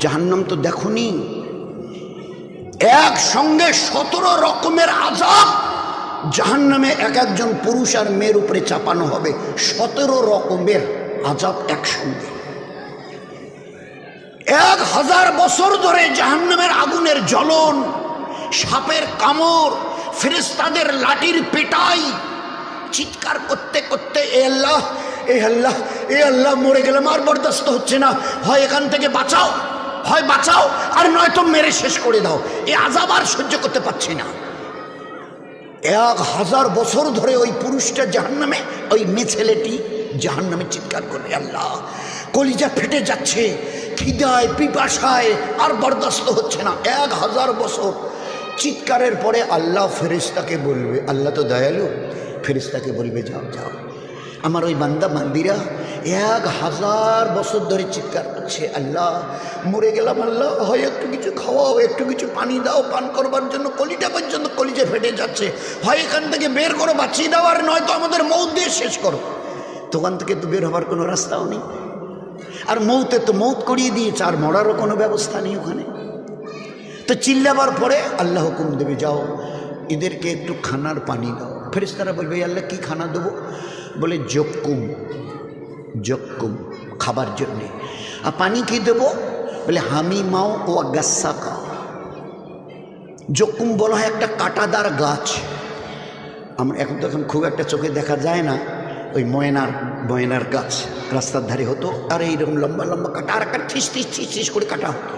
জাহান্নাম তো দেখোনি, একসঙ্গে 17 রকমের আযাব জাহান্নামে এক একজন পুরুষ আর মেয়ের উপরে চাপানো হবে। 17 রকমের আযাব একসঙ্গে। 1000 বছর ধরে জাহান্নামের আগুনের জ্বলন, সাপের কামড়, ফেরেশতাদের লাঠির পেটাই, চিৎকার করতে করতে এ আল্লাহ, এ আল্লাহ, এ আল্লাহ, মরে গেলাম, আর বরদাস্ত হচ্ছে না, হয় এখান থেকে বাঁচাও, হয় বাঁচাও, আর নয়তো মেরে শেষ করে দাও, এ আযাব আর সহ্য করতে পারছি না। 1000 বছর ধরে ওই পুরুষটা জাহান্নামে, ওই মেয়ে ছেলেটি জাহান্নামে চিৎকার করে, আল্লাহ, কলিজা ফেটে যাচ্ছে, খিদায় পিপাসায় আর বরদাস্ত হচ্ছে না। 1000 বছর চিৎকারের পরে আল্লাহ ফেরেশতাকে বলবে, আল্লাহ তো দয়ালু, ফেরেশতাকে বলবে, যাও যাও, আমার ওই বান্দা বান্দিরা 1000 বছর ধরে চিৎকার করছে, আল্লাহ মরে গেলাম, আল্লাহ হয় একটু কিছু খাওয়াও, একটু কিছু পানি দাও, পান করবার জন্য কলিটা পর্যন্ত কলিজা ফেটে যাচ্ছে, হয় এখান থেকে বের করো, বাঁচিয়ে দাও, আর নয়তো আমাদের মৌত দিয়ে শেষ করো। দোকান থেকে তো বের হবার কোনো রাস্তাও নেই, আর মৌতে তো মৌত করিয়ে দিয়েছে, আর মরারও কোনো ব্যবস্থা নেই ওখানে। তো চিল্লাবার পরে আল্লাহ হুকুম দেবে, যাও এদেরকে একটু খানার পানি দাও। ফেরেশতারা বলবে, আল্লাহ কি খানা দেবো? বলে জক্কুম, জক্কুম খাবার জন্যে। আর পানি কি দেবো? বলে হামিমাও ও গাসাকা। জক্কুম বলা হয় একটা কাঁটাদার গাছ, আমরা এখন তো এখন খুব একটা চোখে দেখা যায় না, ওই ময়নার গাছ রাস্তার ধারে হতো, আর এইরকম লম্বা লম্বা কাটা, আর একটা ঠিস ঠিস ঠিস ঠিস করে কাটা হতো,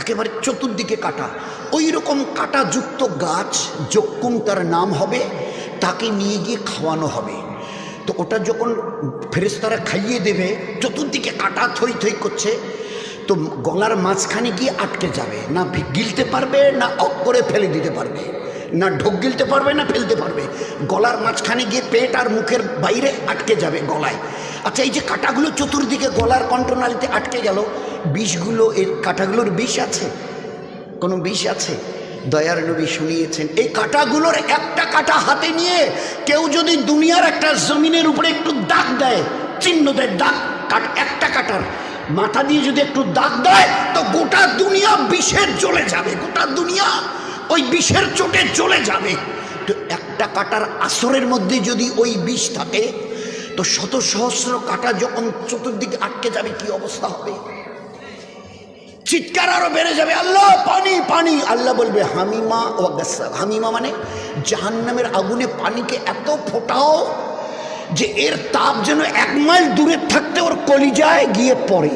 একেবারে চতুর্দিকে কাটা, ওই রকম কাটাযুক্ত গাছ জক্কুম তার নাম হবে, তাকে নিয়ে গিয়ে খাওয়ানো হবে। তো ওটা যখন ফেরেশতারা খাইয়ে দেবে, চতুর্দিকে কাটা থই থই করছে, তো গলার মাঝখানে গিয়ে আটকে যাবে, না গিলতে পারবে, না অক করে ফেলে দিতে পারবে, না ঢোক গিলতে পারবে, না ফেলতে পারবে, গলার মাঝখানে গিয়ে পেট আর মুখের বাইরে আটকে যাবে গলায়। আচ্ছা, এই যে কাঁটাগুলো চতুর্দিকে গলার কণ্ঠনালীতে আটকে গেল, বিষগুলো, এর কাঁটাগুলোর বিষ আছে? কোনো বিষ আছে? দয়ার নবী শুনিয়েছেন, এই কাঁটাগুলোর একটা কাঁটা হাতে নিয়ে কেউ যদি দুনিয়ার একটা জমিনের উপরে একটু দাগ দেয়, চিহ্ন দেয়, দাগ, একটা কাঁটার মাথা দিয়ে যদি একটু দাগ দেয়, তো গোটা দুনিয়া বিষের জ্বলে যাবে, গোটা দুনিয়া ওই বিষের চোটে জ্বলে যাবে। তো একটা কাঁটার আসরের মধ্যে যদি ওই বিষ থাকে, তো শত সহস্র কাঁটা যখন চতুর্দিকে আটকে যাবে, কি অবস্থা হবে? চিৎকার আরো বেড়ে যাবে, আল্লাহ পানি পানি। আল্লাহ বলবে হামিমা ও গাসা। হামিমা মানে জাহান্নামের আগুনে পানিকে এত ফোটাও যে এর তাপ যেন 1 মাইল দূরে থাকতে ওর কলিজায় গিয়ে পড়ে।